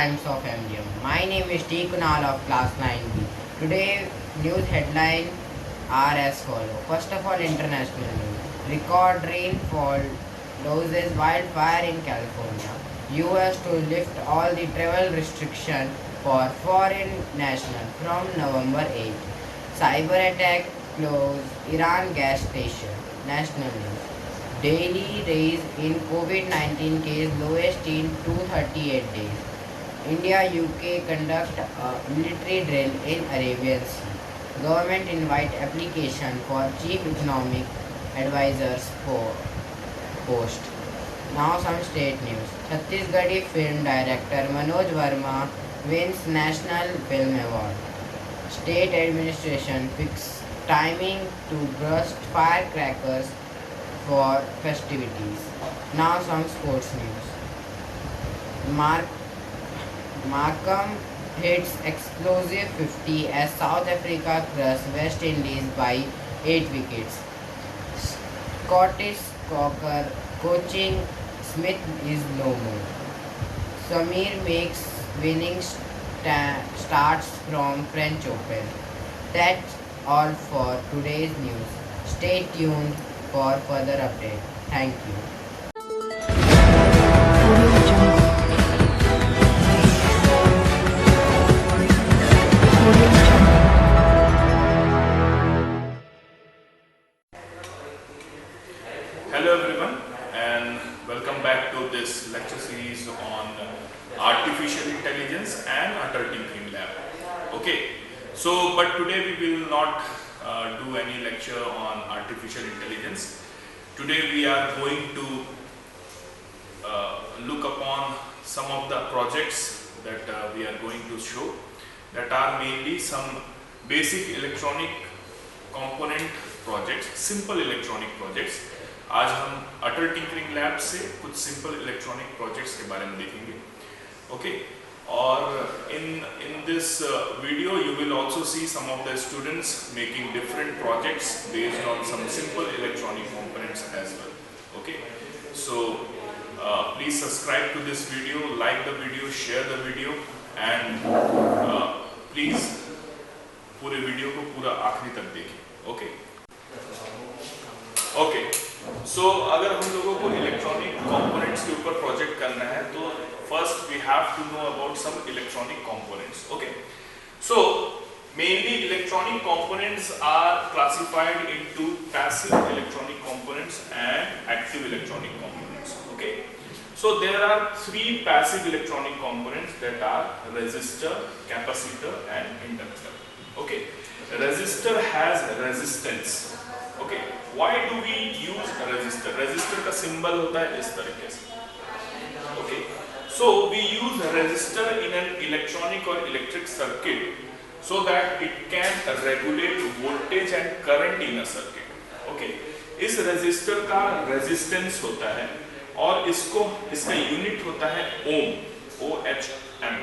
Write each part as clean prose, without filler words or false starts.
Times of MDM. My name is T. Kunal of Class 9B. Today, news headlines are as follow. First of all, international news. Record rainfall loses wildfire in California. US to lift all the travel restriction for foreign nationals from November 8. Cyber attack close Iran gas station. National news. Daily rise in COVID-19 case lowest in 238 days. India UK conduct a military drill in Arabian Sea. Government invite application for chief economic advisors post. Now some state news. Chhattisgarhi film director Manoj Verma wins National Film Award. State administration fixed timing to burst firecrackers for festivities. Now some sports news. Markham hits explosive 50 as South Africa crushes West Indies by 8 wickets. Scottish Cocker coaching Smith is no more. Samir makes winning starts from French Open. That's all for today's news. Stay tuned for further update. Thank you. Hello everyone and welcome back to this lecture series on artificial intelligence and Atal Tinkering Lab. Okay, so but today we will not do any lecture on artificial intelligence. Today we are going to look upon some of the projects that we are going to show, that are mainly some basic electronic component projects, simple electronic projects. आज हम अटल tinkering lab से कुछ simple electronic projects के बारे में देखेंगे. Okay, और in this video you will also see some of the students making different projects based on some simple electronic components as well. Okay, so please subscribe to this video, like the video, share the video, and please पूरे video को पूरा आखिरी तक देखें. Okay okay, सो अगर हम लोगों को इलेक्ट्रॉनिक कंपोनेंट्स के ऊपर प्रोजेक्ट करना है तो first we have to know about some electronic components. Okay, so mainly electronic components are classified into passive electronic components and active electronic components. Okay, so there are three passive electronic components that are resistor, capacitor and inductor. Okay, resistor has resistance. Okay, why do we use resistor? Resistor का symbol होता है इस तरीके से. Okay, so we use resistor in an electronic or electric circuit so that it can regulate voltage and current in a circuit. Okay, इस resistor का resistance होता है और इसका यूनिट होता है ohm, OHM,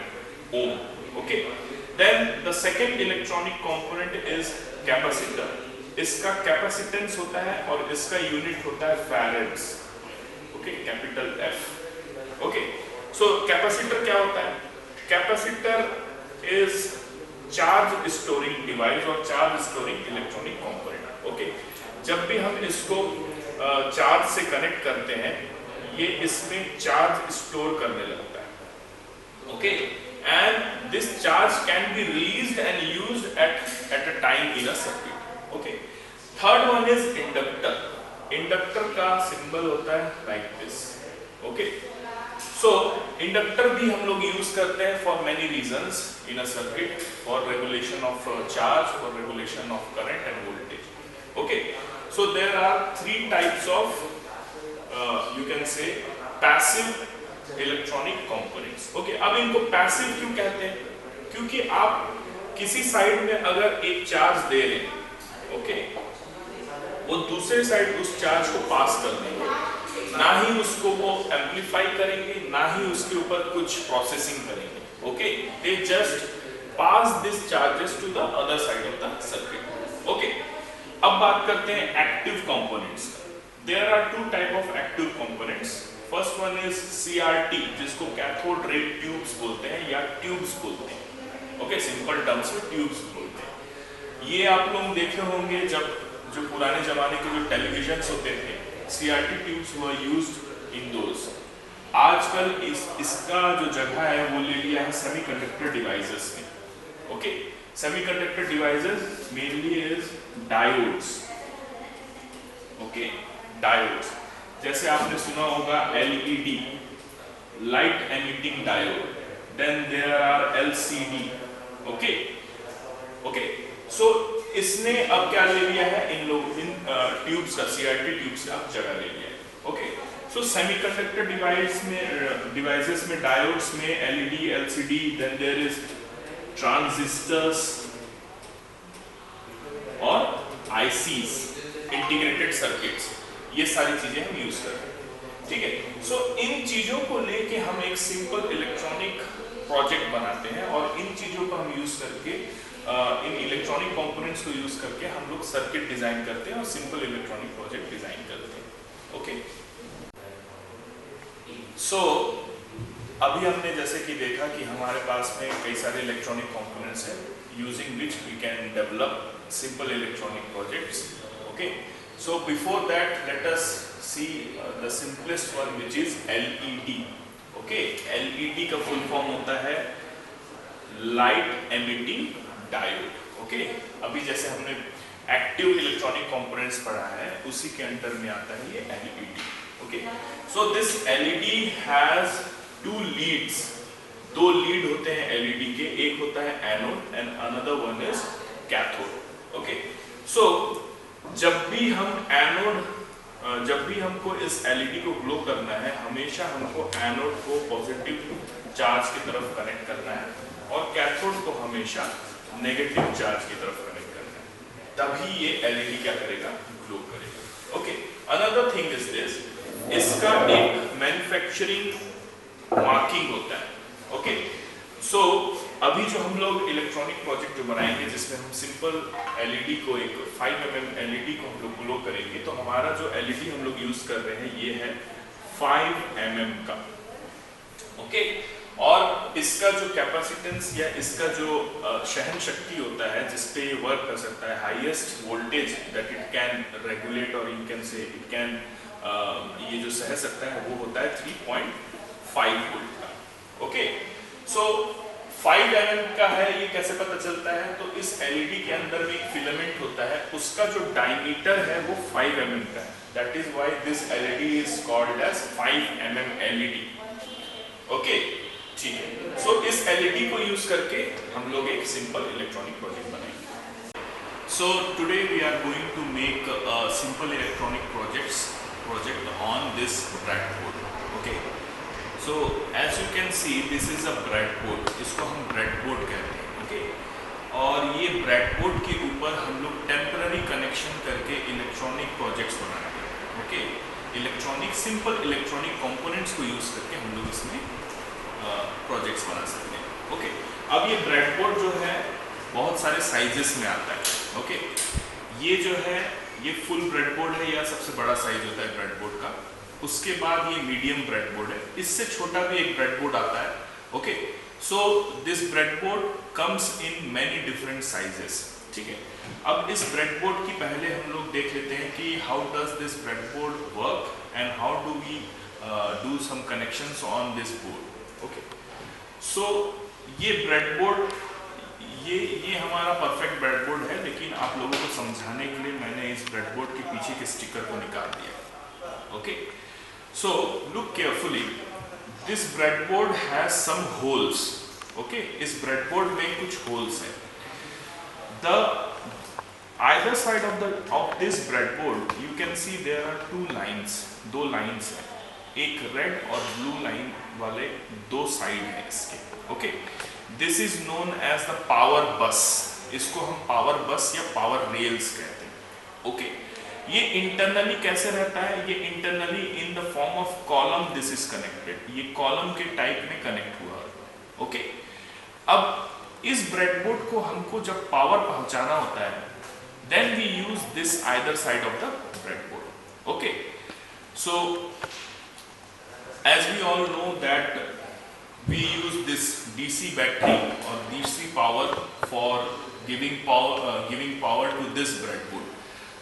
ohm. Okay, then the second electronic component is capacitor. इसका capacitance होता है और इसका यूनिट होता है farads. Okay, capital F. Okay, so capacitor क्या होता है? Capacitor is charge storing device और charge storing electronic component. Okay, जब भी हम इसको चार्ज से कनेक्ट करते हैं ये इसमें चार्ज स्टोर करने लगता है. Okay, and this charge can be released and used at a time in a circuit. Okay, third one is inductor. Inductor का सिंबल होता है like this. Okay, so inductor भी हम लोग यूज करते हैं for many reasons in a circuit, for regulation of charge, for regulation of current and voltage. Okay, so there are three types of you can say passive electronic components. Okay, अब इनको passive क्यों कहते हैं? क्योंकि आप किसी side में अगर एक चार्ज दे रहे हैं, ओके, वो दूसरे साइड उस चार्ज को पास कर देंगे, ना ही उसको वो एम्पलीफाई करेंगे, ना ही उसके ऊपर कुछ प्रोसेसिंग करेंगे. Okay, they just pass this charges to the other side of the circuit. Okay, अब बात करते हैं active components. There are two type of active components. First one is CRT, जिसको कैथोड रे ट्यूब्स बोलते हैं या tubes बोलते हैं। ओके, सिंपल टर्म्स में ट्यूब्स बोलते हैं। ये आप लोग देखे होंगे जब जो पुराने जमाने के जो टेलीविजन होते थे, CRT tubes were used in those. आजकल इसका जो जगह है वो ले लिया है सेमीकंडक्टर डिवाइसेस ने। Okay, semiconductor devices mainly is diodes. Okay, diodes, जैसे आपने सुना होगा LED, light emitting diode, then there are LCD। Okay okay, so इसने अब क्या ले लिया है, इन ट्यूब्स का, CRT ट्यूब्स का जगह ले लिया है। ओके, सो सेमीकंडक्टर डिवाइसेस में डायोड्स में LED, LCD, then there is transistors और ICs, इंटीग्रेटेड सर्किट्स, ये सारी चीजें हम यूज करते हैं। ठीक है, सो इन चीजों को लेके हम एक सिंपल इलेक्ट्रॉनिक प्रोजेक्ट बनाते हैं और इन चीजों को हम यूज करके इन इलेक्ट्रॉनिक कंपोनेंट्स को यूज करके हम लोग सर्किट डिजाइन करते हैं और सिंपल इलेक्ट्रॉनिक प्रोजेक्ट डिजाइन करते हैं। ओके, सो अभी हमने जैसे कि देखा कि हमारे पास में कई सारे इलेक्ट्रॉनिक कंपोनेंट्स हैं using which we can develop simple electronic projects. Okay, so before that let us see the simplest one, which is LED. Okay, LED का full form होता है light emitting diode. Okay, अभी जैसे हमने active electronic components पढ़ा है उसी के अंदर में आता है ये LED. Okay, so this LED has two leads. दो लीड होते हैं LED के, एक होता है anode and another one is cathode. Okay, so जब भी हमको इस LED को ग्लो करना है, हमेशा हमको एनोड को पॉजिटिव चार्ज की तरफ कनेक्ट करना है और कैथोड को हमेशा नेगेटिव चार्ज की तरफ कनेक्ट करना है, तभी ये LED क्या करेगा, ग्लो करेगा। Okay, another thing is this, इसका एक मैन्युफैक्चरिंग मार्किंग होता है। ओके, सो अभी जो हम लोग इलेक्ट्रॉनिक प्रोजेक्ट जो बनाएंगे जिसमें हम सिंपल LED को, एक 5 mm LED को हम लोग ग्लो करेंगे, तो हमारा जो LED हम लोग यूज कर रहे हैं ये है 5 mm का। ओके, और इसका जो कैपेसिटेंस या इसका जो सहन शक्ति होता है जिसपे ये वर्क कर सकता है, highest voltage that it can regulate और you can say it can, ये जो सह सकता है वो होता है 3.5 वोल्ट का। ओके, सो 5 mm का है, ये कैसे पता चलता है, तो इस LED के अंदर में एक फिलामेंट होता है, उसका जो डायमीटर है वो 5 mm का है, that is why this LED is called as 5 mm LED। Okay, ठीक है, सो इस LED को यूज करके हम लोग एक सिंपल इलेक्ट्रॉनिक प्रोजेक्ट बनाएंगे। So today we are going to make a simple electronic project on this breadboard. Okay, so as you can see this is a breadboard, इसको हम breadboard कहते हैं। ओके, और ये breadboard के ऊपर हम लोग टेम्पररी कनेक्शन करके इलेक्ट्रॉनिक प्रोजेक्ट्स बनाते हैं। Okay, electronic simple electronic components को यूज करके हम लोग इसमें प्रोजेक्ट्स बना सकते हैं। ओके, अब ये ब्रेडबोर्ड जो है बहुत सारे साइजेस में आता है। ओके, ये जो है ये फुल ब्रेडबोर्ड है, या सबसे बड़ा साइज होता है ब्रेडबोर्ड का। उसके बाद ये मीडियम ब्रेडबोर्ड है, इससे छोटा भी एक ब्रेडबोर्ड आता है। Okay, so this breadboard comes in many different sizes. ठीक है, अब इस ब्रेडबोर्ड की पहले हम लोग देख लेते हैं कि how does this breadboard work and how do we do some connections on this board. Okay, so ये ब्रेडबोर्ड ये हमारा परफेक्ट ब्रेडबोर्ड है, लेकिन आप लोगों को समझाने के लिए मैंने इस ब्रेडबोर्ड के पीछे के स्टिकर को निकाल दिया। Okay, so look carefully, this breadboard has some holes. Okay, इस breadboard में कुछ holes हैं। The either side of this breadboard you can see there are two lines, दो lines हैं, एक red और blue line वाले दो side हैं इसके। Okay, this is known as the power bus, इसको हम power bus या power rails कहते हैं। Okay, ये इंटरनली कैसे रहता है, ये internally in the form of column this is connected, ये कॉलम के टाइप में कनेक्ट हुआ है। ओके, अब इस ब्रेडबोर्ड को हमको जब पावर पहुंचाना होता है then we use this either side of the breadboard. Okay, so as we all know that we use this DC battery or DC power for giving power to this breadboard.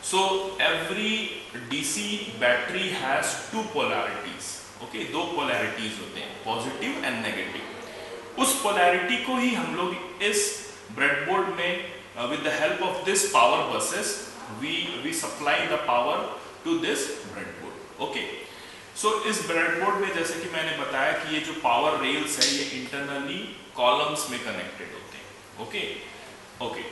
So every DC battery has two polarities. Okay, दो polarities होते हैं, positive and negative. उस polarity को ही हम लोग इस breadboard में with the help of this power buses we supply the power to this breadboard. Okay. So इस ब्रेडबोर्ड में जैसे कि मैंने बताया कि ये जो पावर रेल्स है ये इंटरनली कॉलम्स में कनेक्टेड होते हैं. Okay okay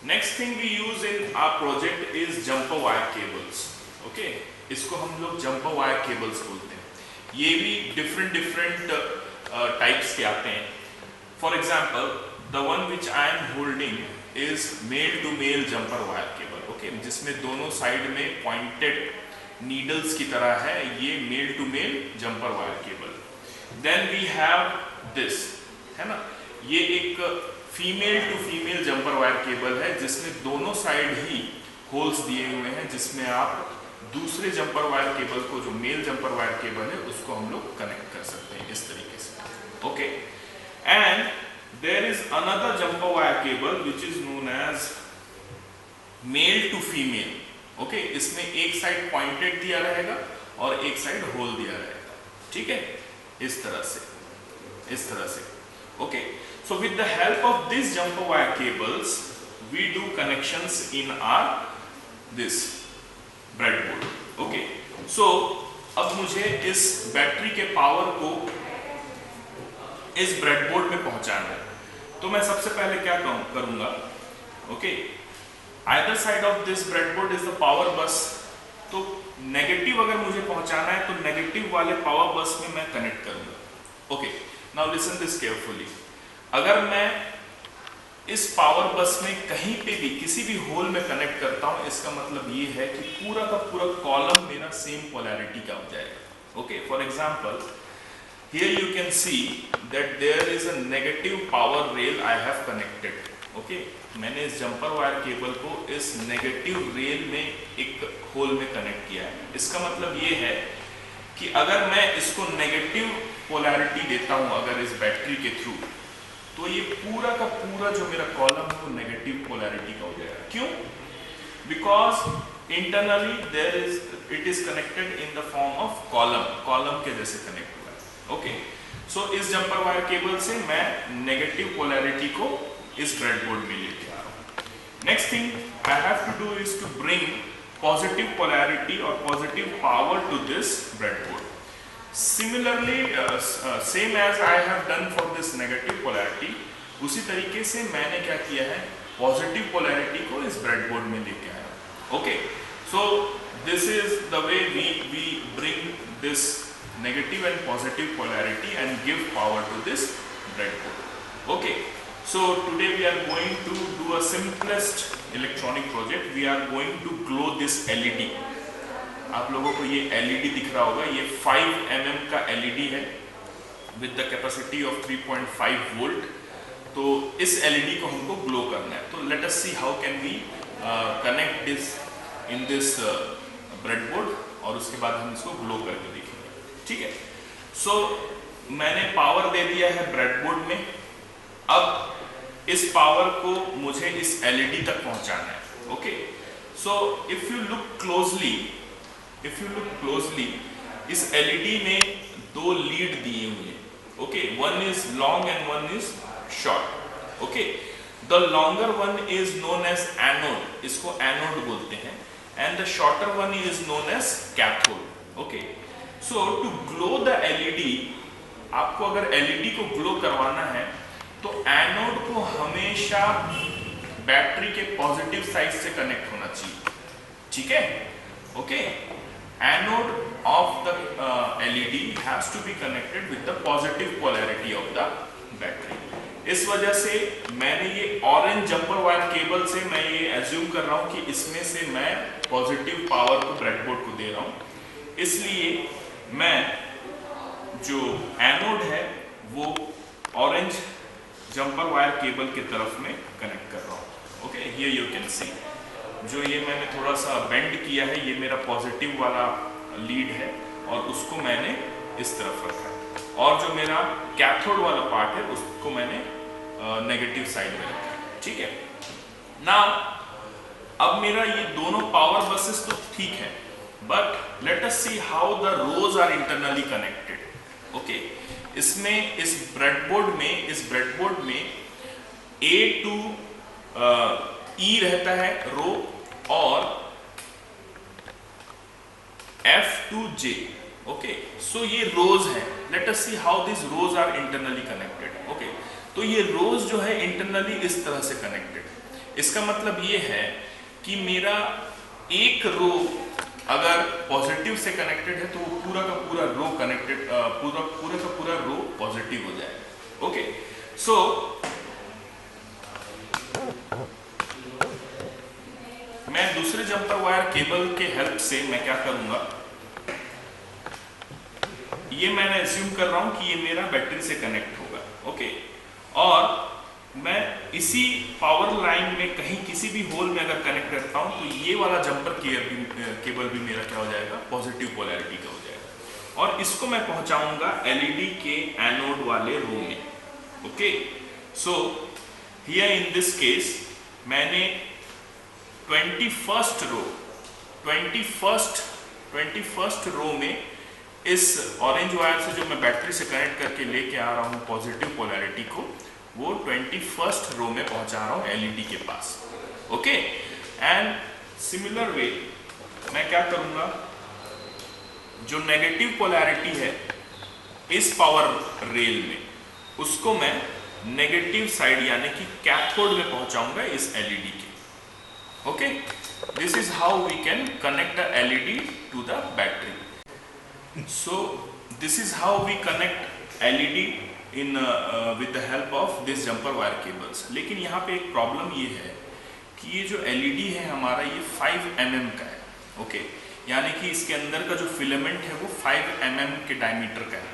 next thing we use in our project is jumper wire cables. Okay, इसको हम लोग जंपर वायर केबल्स बोलते हैं. ये भी डिफरेंट टाइप्स के आते हैं. For example the one which I am holding is male to male jumper wire cable. Okay, जिसमें दोनों साइड में पॉइंटेड नीडल्स की तरह है, ये male to male jumper wire cable. Then we have this, है ना, ये एक female to female jumper wire cable है जिसमें दोनों साइड ही होल्स दिए हुए हैं, जिसमें आप दूसरे जंपर वायर केबल को, जो मेल जंपर वायर केबल है, उसको हम लोग कनेक्ट कर सकते हैं इस तरीके से. Okay, and there is another jumper wire cable which is known as male to female. Okay, इसमें एक साइड पॉइंटेड दिया रहेगा और एक साइड होल दिया रहेगा. ठीक है, इस तरह से. Okay, so with the help of this jumper wire cables we do connections in our this breadboard. Okay, so अब मुझे इस बैटरी के पावर को इस ब्रेडबोर्ड में पहुंचाना है. तो मैं सबसे पहले क्या करूंगा. Okay, either side of this breadboard is the power bus. तो नेगेटिव अगर मुझे पहुंचाना है तो नेगेटिव वाले पावर बस में मैं कनेक्ट करूंगा. Okay, now listen this carefully. अगर मैं इस पावर बस में कहीं पे भी किसी भी होल में कनेक्ट करता हूं, इसका मतलब ये है कि पूरा का पूरा कॉलम मेरा सेम पोलैरिटी का हो जाएगा. Okay, for example here you can see that there is a negative power rail I have connected. Okay, मैंने इस जंपर वायर केबल को इस नेगेटिव रेल में एक होल में कनेक्ट किया है. इसका मतलब ये है कि अगर मैं इसको नेगेटिव पोलैरिटी देता हूं अगर इस बैटरी के थ्रू, तो ये पूरा का पूरा जो मेरा कॉलम है वो नेगेटिव पोलैरिटी का हो जाएगा. क्यों? Because internally it is connected in the form of column के जैसे कनेक्ट हुआ है. ओके, सो इस जंपर वायर केबल से मैं नेगेटिव पोलैरिटी को इस ब्रेडबोर्ड में लेके आ रहा हूं. Next thing I have to do is to bring positive polarity और positive power to this breadboard. Similarly same as I have done for this negative polarity, उसी तरीके से मैंने क्या किया है, पॉजिटिव पोलैरिटी को इस ब्रेडबोर्ड में लेके आया. Okay, so this is the way we bring this negative and positive polarity and give power to this breadboard. Okay, so today we are going to do a simplest electronic project. We are going to glow this LED. आप लोगों को ये LED दिख रहा होगा, ये 5 mm का LED है with the capacity of 3.5 volt. तो इस LED को हमको ग्लो करना है. तो let us see how can we connect this in this breadboard और उसके बाद हम इसको ग्लो करके देखेंगे. ठीक है, सो मैंने पावर दे दिया है ब्रेडबोर्ड में. अब इस पावर को मुझे इस LED तक पहुंचाना है. Okay, so if you look closely इस LED में दो लीड दिए हुए हैं. Okay, one is long and one is short. Okay, the longer one is known as anode, इसको एनोड बोलते हैं, and the shorter one is known as cathode. Okay, so to glow the LED, आपको अगर LED को glow करवाना है तो anode को हमेशा बैटरी के पॉजिटिव साइड से कनेक्ट होना चाहिए. ठीक है, okay, anode of the LED has to be connected with the positive polarity of the battery. इस वजह से मैंने ये ऑरेंज जंपर वायर केबल से मैं ये एज्यूम कर रहा हूं कि इसमें से मैं पॉजिटिव पावर को ब्रेडबोर्ड को दे रहा हूं. इसलिए मैं जो एनोड है वो ऑरेंज जंपर वायर केबल की तरफ में कनेक्ट कर रहा हूँ. Okay, here you can see जो ये मैंने थोड़ा सा बेंड किया है, ये मेरा पॉजिटिव वाला लीड है और उसको मैंने इस तरफ रखा है, और जो मेरा कैथोड वाला पार्ट है उसको मैंने नेगेटिव साइड में रखा है, ठीक है ना। अब मेरा ये दोनों पावर बसेस तो ठीक है, but let us see how the rows are internally connected. Okay, इसमें इस ब्रेडबोर्ड में A टू E रहता है रो, और F to J। Okay, so ये रोज है। Let us see how this rows are internally connected. Okay, तो ये रोज जो है इंटरनली इस तरह से कनेक्टेड। इसका मतलब ये है कि मेरा एक रो अगर पॉजिटिव से कनेक्टेड है तो वो पूरा का पूरा रो कनेक्टेड, पूरा का पूरा रो पॉजिटिव हो जाएगा। ओके, सो मैं दूसरे जंपर वायर केबल के हेल्प से मैं क्या करूंगा, ये मैंने एज्यूम कर रहा हूं कि ये मेरा बैटरी से कनेक्ट होगा। ओके, और मैं इसी पावर लाइन में कहीं किसी भी होल में अगर कनेक्ट करता हूं तो ये वाला जंपर केबल भी मेरा क्या हो जाएगा, पॉजिटिव पोलैरिटी का हो जाएगा, और इसको मैं पहुंचाऊंगा एलईडी के एनोड वाले रो में। Okay, so here in this case मैंने 21st रो में इस ऑरेंज वायर से जो मैं बैटरी से कनेक्ट करके लेके आ रहा हूँ पॉजिटिव पोलैरिटी को, वो 21st रो में पहुंचा रहा हूँ एलईडी के पास। ओके, एंड सिमिलर वे मैं क्या करूंगा, जो नेगेटिव पोलैरिटी है इस पावर रेल में, उसको मैं नेगेटिव साइड यानी कि कैथोड में पहुंचाऊंगा इस एलईडी के। Okay, this is how we can connect the LED to the battery. So this is how we connect LED in with the help of this jumper wire cables. लेकिन यहाँ पे एक problem ये है कि ये जो एलईडी है हमारा, ये 5 mm का है। ओके, यानी कि इसके अंदर का जो फिलामेंट है वो 5 mm के डायमीटर का है,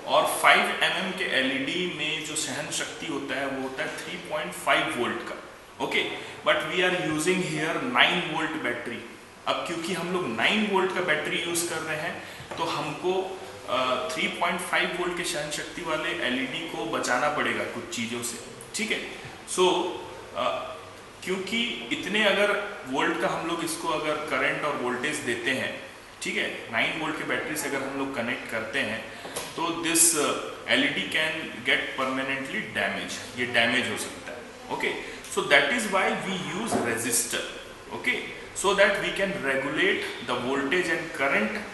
और 5 mm के एलईडी में जो सहन शक्ति होता है वो होता है 3.5 वोल्ट का। Okay, but we are using here 9 volt battery. अब क्योंकि हम लोग 9 वोल्ट का बैटरी यूज कर रहे हैं तो हमको 3.5 वोल्ट के सहन शक्ति वाले एलईडी को बचाना पड़ेगा कुछ चीज़ों से, ठीक है। सो क्योंकि इतने अगर वोल्ट का हम लोग इसको अगर करंट और वोल्टेज देते हैं, ठीक है, 9 वोल्ट के बैटरी से अगर हम लोग कनेक्ट करते हैं तो this LED can get permanently damage, ये डैमेज हो सकता है। Okay, so that is why we use resistor. Okay, so that we can regulate the voltage and current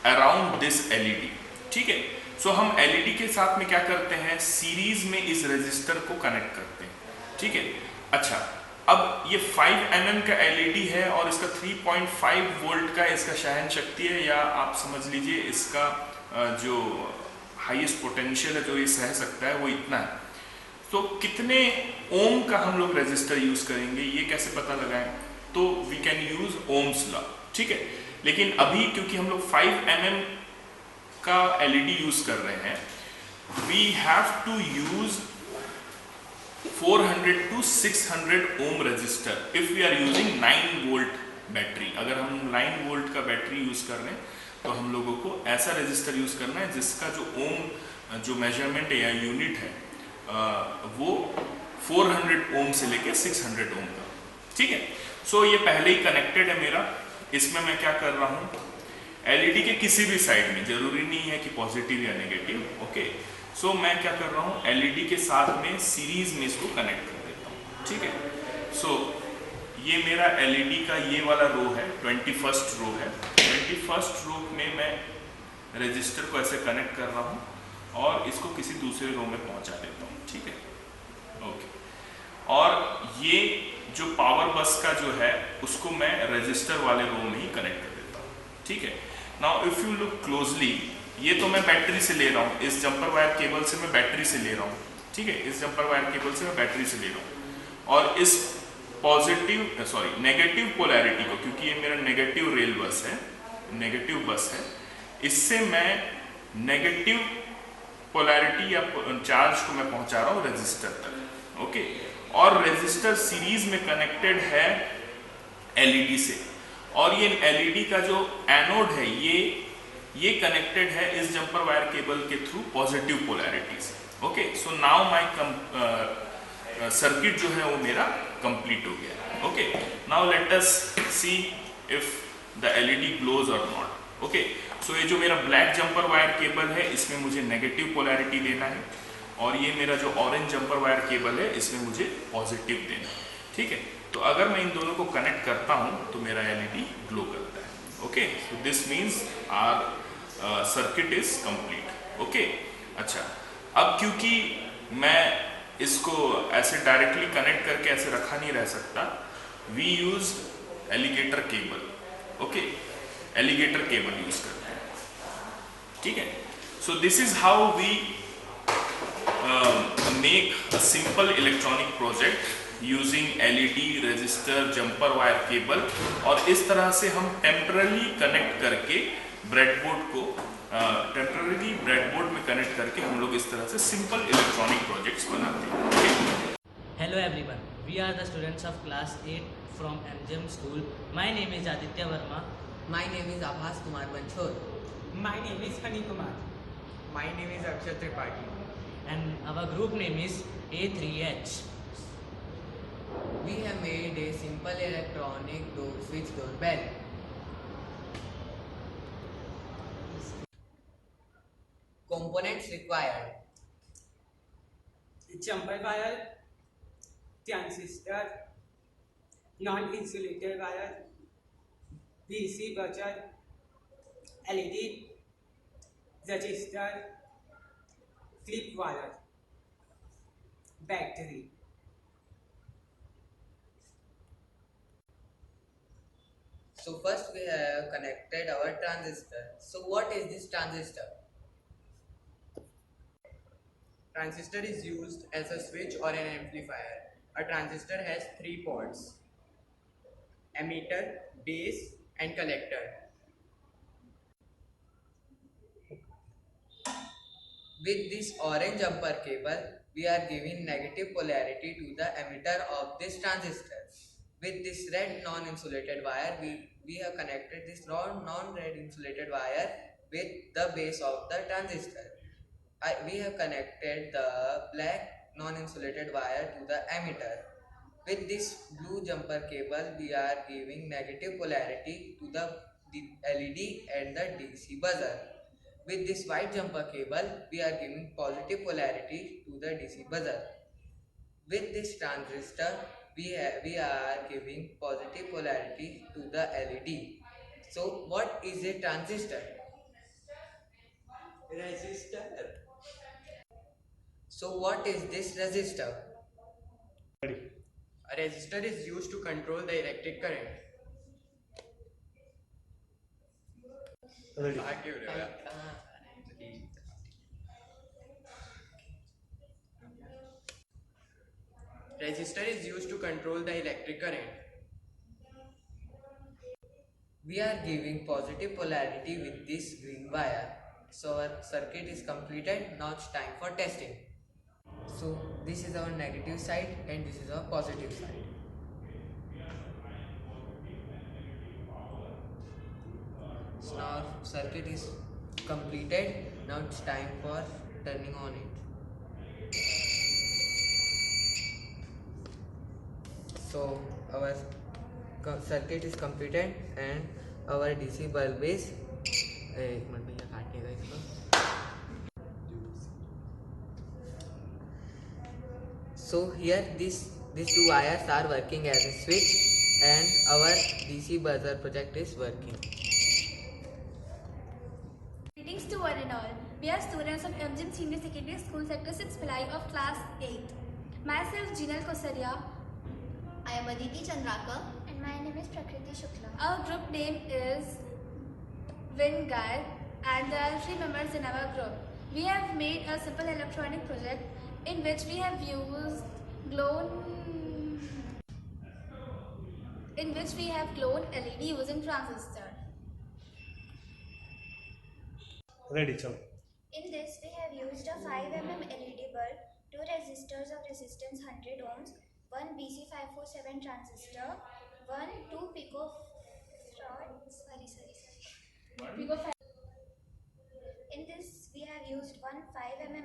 around this LED, ठीक है। सो हम एलईडी के साथ में क्या करते हैं, सीरीज में इस रेजिस्टर को कनेक्ट करते हैं, ठीक है। अच्छा, अब ये 5 mm का एलईडी है और इसका 3.5 वोल्ट का इसका सहन शक्ति है, या आप समझ लीजिए इसका जो हाईएस्ट पोटेंशियल है जो ये सह सकता है वो इतना है। तो कितने ओम का हम लोग रेजिस्टर यूज करेंगे, ये कैसे पता लगाएं, तो we can use Ohm's law, ठीक है। लेकिन अभी क्योंकि हम लोग 5 mm का एलईडी यूज कर रहे हैं, we have to use 400 to 600 ohm resistor if we are using 9 volt battery. अगर हम 9 वोल्ट का बैटरी यूज कर रहे हैं तो हम लोगों को ऐसा रेजिस्टर यूज करना है जिसका जो ओम जो मेजरमेंट है या यूनिट है वो 400 ओम से लेके 600 ओम का, ठीक है। सो ये पहले ही कनेक्टेड है मेरा। इसमें मैं क्या कर रहा हूँ, एलईडी के किसी भी साइड में, जरूरी नहीं है कि पॉजिटिव या नेगेटिव। ओके, सो मैं क्या कर रहा हूँ, एलईडी के साथ में सीरीज में इसको कनेक्ट कर देता हूँ, ठीक है। सो ये मेरा एलईडी का ये वाला रो है, 21st रो है। 21st रो में मैं रजिस्टर को ऐसे कनेक्ट कर रहा हूँ और इसको किसी दूसरे रो में पहुँचा देता हूँ, ठीक है। ओके, और ये जो पावर बस का जो है उसको मैं रजिस्टर वाले रो में ही कनेक्ट कर देता हूँ, ठीक है। Now if you look closely, ये तो मैं बैटरी से ले रहा हूँ, इस जंपर वायर केबल से मैं बैटरी से ले रहा हूँ, ठीक है। इस जंपर वायर केबल से मैं बैटरी से ले रहा हूँ, और इस नेगेटिव पोलैरिटी को, क्योंकि ये मेरा नेगेटिव रेल बस है, नेगेटिव बस है, इससे मैं नेगेटिव पोलैरिटी या चार्ज को मैं पहुंचा रहा हूँ रेजिस्टर तक। ओके, और रेजिस्टर सीरीज में कनेक्टेड है एलईडी से, और ये एलईडी का जो एनोड है ये ये कनेक्टेड है इस जंपर वायर केबल के थ्रू पॉजिटिव पोलैरिटी से। Okay, so now my circuit जो है वो मेरा कंप्लीट हो गया। Okay, now let us see if the LED glows or not. Okay, so ये जो मेरा ब्लैक जंपर वायर केबल है इसमें मुझे नेगेटिव पोलैरिटी देना है, और ये मेरा जो ऑरेंज जंपर वायर केबल है इसमें मुझे पॉजिटिव देना है। ठीक है, तो अगर मैं इन दोनों को कनेक्ट करता हूँ तो मेरा एलईडी ग्लो करता है। Okay, so this means R circuit is complete. Okay, अच्छा, अब क्योंकि मैं इसको ऐसे डायरेक्टली कनेक्ट करके ऐसे रखा नहीं रह सकता, we use alligator cable. Okay, alligator cable use करते हैं। ठीक है, so this is how we make a simple electronic project using LED, resistor, jumper wire cable, और इस तरह से हम टेम्पररी कनेक्ट करके ब्रेडबोर्ड को ब्रेडबोर्ड में कनेक्ट करके हम लोग इस तरह से सिंपल इलेक्ट्रॉनिक प्रोजेक्ट्स बनाते हैं। Hello everyone, we are the students of class 8 from MGM school. My name is Aditya Verma. My name is Abhas Kumar Banchor. My name is Hani Kumar. My name is Akshat Tripathi. And our group name is A3H. We have made a simple electronic switch doorbell. Components required: Jumper wire, transistor, non-insulated wire, DC buzzer, LED, register, flip wire, battery. So first we have connected our transistor. So what is this transistor? Transistor is used as a switch or an amplifier. A transistor has 3 ports: emitter, base and collector. With this orange jumper cable, we are giving negative polarity to the emitter of this transistor. With this red non-insulated wire, we have connected this non-red insulated wire with the base of the transistor. We have connected the black non-insulated wire to the emitter. With this blue jumper cable, we are giving negative polarity to the LED and the DC buzzer. With this white jumper cable, we are giving positive polarity to the DC buzzer. With this transistor, we are giving positive polarity to the LED. So what is a transistor? Resistor. So what is this resistor? A resistor is used to control the electric current. Resistor is used to control the electric current. We are giving positive polarity with this green wire. So our circuit is completed. Now it's time for testing. So this is our negative side and this is our positive side. So now our circuit is completed. Now it's time for turning on it. So our circuit is completed and our DC bulb is एक minute भैया काटिएगा इसको. So here these two wires are working as a switch and our DC buzzer project is working. Greetings to one and all. We are students of MGM Senior Secondary School Sector 6 Bhilai of class 8. Myself Jinal Kosaria. I am Aditi Chandrakar. And my name is Prakriti Shukla. Our group name is Winguy and there are 3 members in our group. We have made a simple electronic project in which we have used clone LED using transistor. Ready, chalo. In this, we have used a 5 mm LED bulb, 2 resistors of resistance 100 ohms, 1 BC547 transistor, 2 picofarad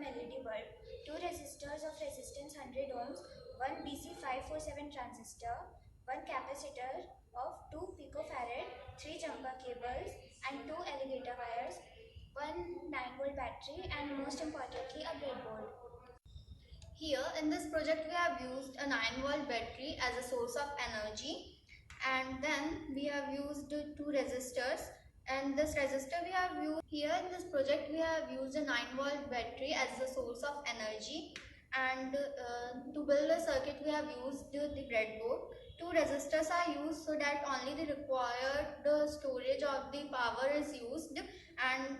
LED bulb, 2 resistors of resistance 100 ohms, 1 BC547 transistor, 1 capacitor of 2 picofarad, 3 jumper cables and 2 alligator wires, 1 9-volt battery and most importantly a breadboard. Here in this project we have used a 9-volt battery as a source of energy, and then we have used 2 resistors, and this resistor we have used here in this project we have used a 9-volt battery as the source of energy, and to build the circuit we have used the breadboard. 2 resistors are used so that only the required storage of the power is used, and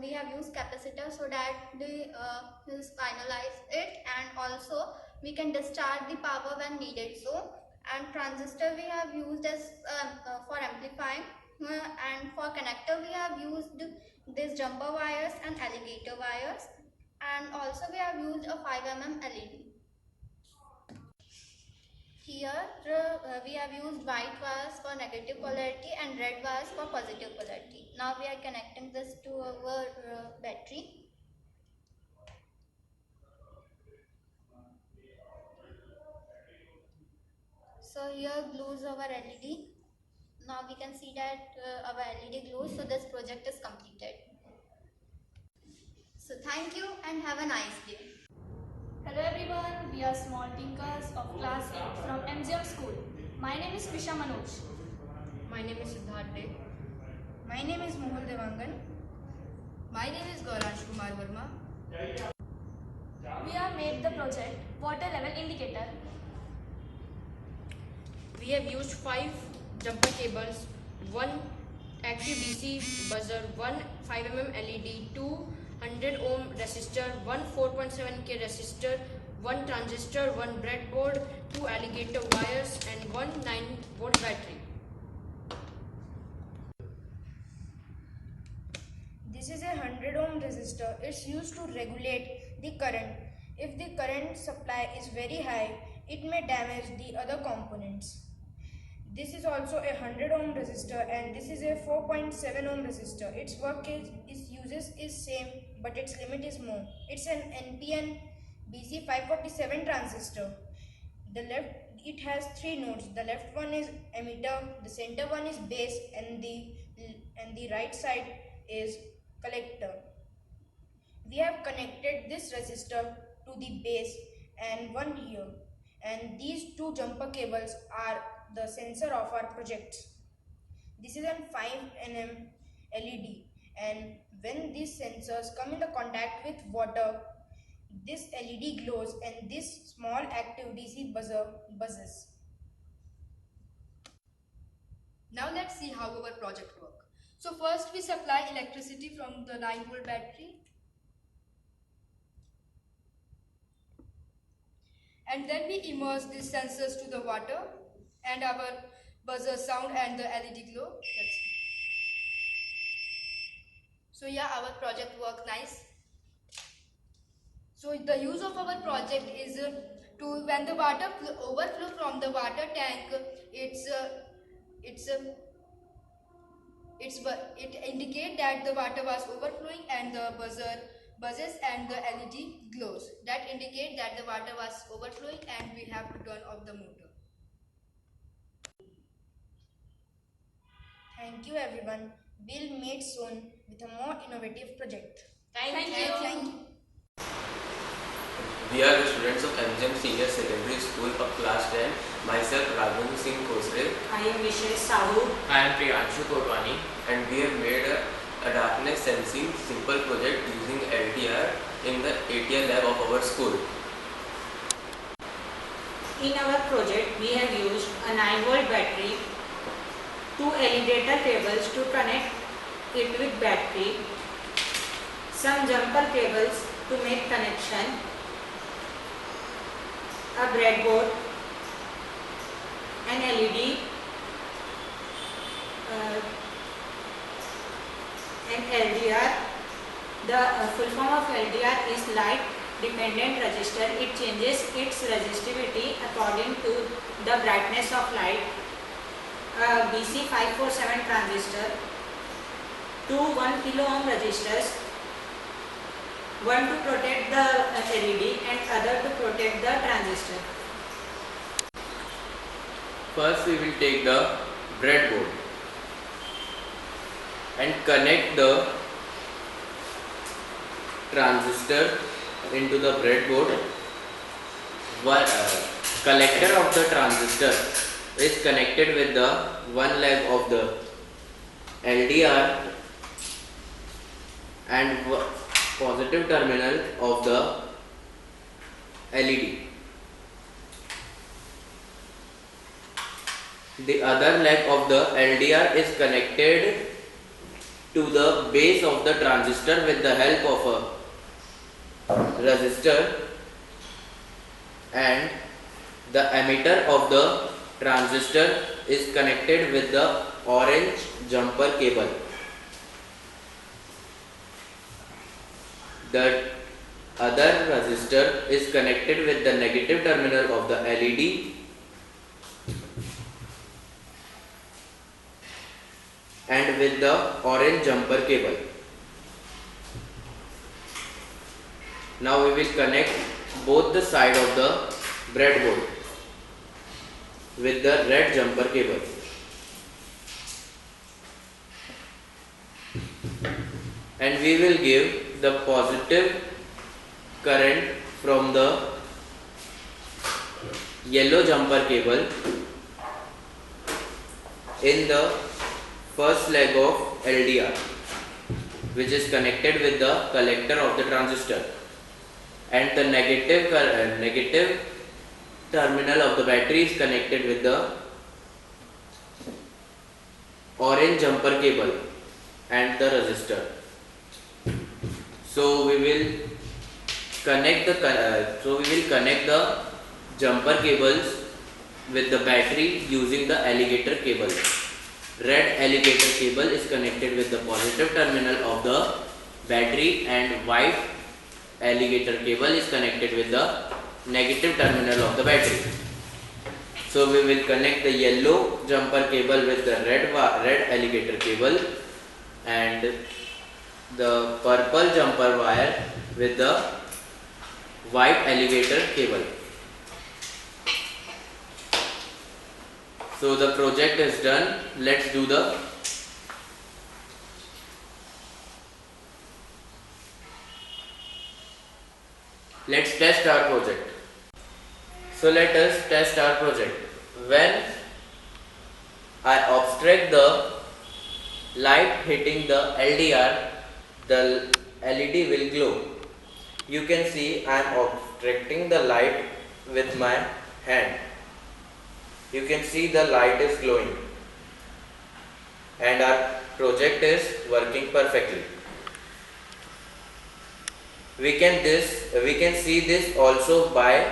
we have used capacitor so that the finalize it, and also we can discharge the power when needed. So, and transistor we have used as for amplifying, and for connector we have used these jumper wires and alligator wires, and also we have used a 5 mm LED. Here we have used white wires for negative polarity and red wires for positive polarity. Now we are connecting this to our battery. So here glows our LED. Now we can see that our LED glows, so this project is completed. So thank you and have a nice day. Hello everyone, we are small thinkers of class 8 from MGM school. My name is Krisha Manoj. My name is Siddharth Dey. My name is Mohul Devangan. My name is Gaurash Kumar Verma. We have made the project water level indicator. We have used 5 jumper cables, 1 active DC buzzer, 1 5 mm LED, 2 100 ohm resistor, 1 4.7K resistor, 1 transistor, 1 breadboard, 2 alligator wires and 1 9-volt battery. This is a 100 ohm resistor. It's used to regulate the current. If the current supply is very high, it may damage the other components. This is also a 100 ohm resistor, and this is a 4.7 ohm resistor. Its work its uses is same, but its limit is more. It's an NPN BC547 transistor. It has 3 nodes. The left one is emitter, the center one is base, and the right side is collector. We have connected this resistor to the base and one here, and these 2 jumper cables are the sensor of our project. This is a 5 nm LED, and when these sensors come in the contact with water, this LED glows and this small active DC buzzer buzzes. Now let's see how our project works. So first we supply electricity from the 9-volt battery, and then we immerse these sensors to the water, and our buzzer sound and the LED glow. So yeah, our project works nice. So the use of our project is to when the water overflow from the water tank, it indicate that the water was overflowing, and the buzzer buzzes and the LED glows. That indicate that the water was overflowing and we have to turn off the motor. Thank you everyone. We'll meet soon with a more innovative project. Thank you. We are the students of MGM Senior Secondary School of Class 10. Myself, Raghavan Singh Khosre. I am Vishesh Sahu. I am Priyanshu Kotwani. And we have made a darkness sensing simple project using LDR in the ATL lab of our school. In our project, we have used a 9-volt battery, 2 alligator cables to connect it with battery, some jumper cables to make connection, a breadboard, an LED, an LDR. The full form of LDR is light dependent resistor. It changes its resistivity according to the brightness of light. A BC547 transistor, 2 1 kilo ohm resistors, one to protect the LED and other to protect the transistor. First we will take the breadboard and connect the transistor into the breadboard. Collector of the transistor is connected with the one leg of the LDR and positive terminal of the LED. The other leg of the LDR is connected to the base of the transistor with the help of a resistor, and the emitter of the transistor is connected with the orange jumper cable. The other resistor is connected with the negative terminal of the LED and with the orange jumper cable. Now we will connect both the side of the breadboard with the red jumper cable. And we will give the positive current from the yellow jumper cable in the first leg of LDR, which is connected with the collector of the transistor, and the negative terminal of the battery is connected with the orange jumper cable and the resistor. So we will connect the jumper cables with the battery using the alligator cable. Red alligator cable is connected with the positive terminal of the battery and white alligator cable is connected with the negative terminal of the battery. So we will connect the yellow jumper cable with the red alligator cable and the purple jumper wire with the white alligator cable. So the project is done. Let's do the Let's test our project. So let us test our project. When I obstruct the light hitting the LDR, the LED will glow. You can see I am obstructing the light with my hand. You can see the light is glowing and our project is working perfectly. We can see this also by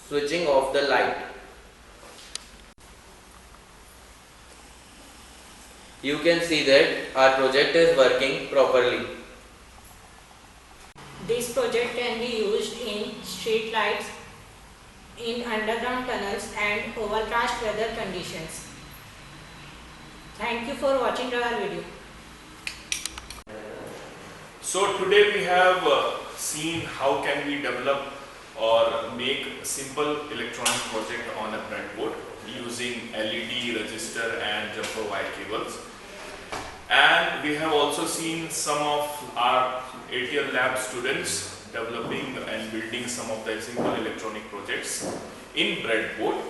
switching off the light. You can see that our project is working properly. This project can be used in street lights, in underground tunnels and overcast weather conditions. Thank you for watching our video. So today we have seen how can we develop or make simple electronic project on a breadboard using LED, resistor and jumper wire cables. And we have also seen some of our ATL lab students developing and building some of the simple electronic projects in breadboard.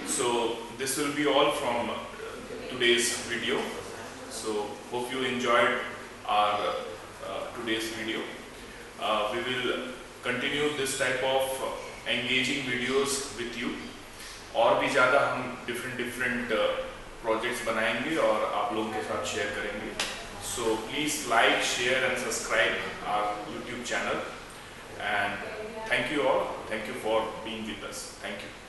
So this will be all from today's video. So hope you enjoyed our today's video. We will continue this type of engaging videos with you. और भी ज़्यादा हम different projects बनाएंगे और आप लोगों के साथ share करेंगे. So please like, share and subscribe our YouTube channel. And thank you all. Thank you for being with us. Thank you.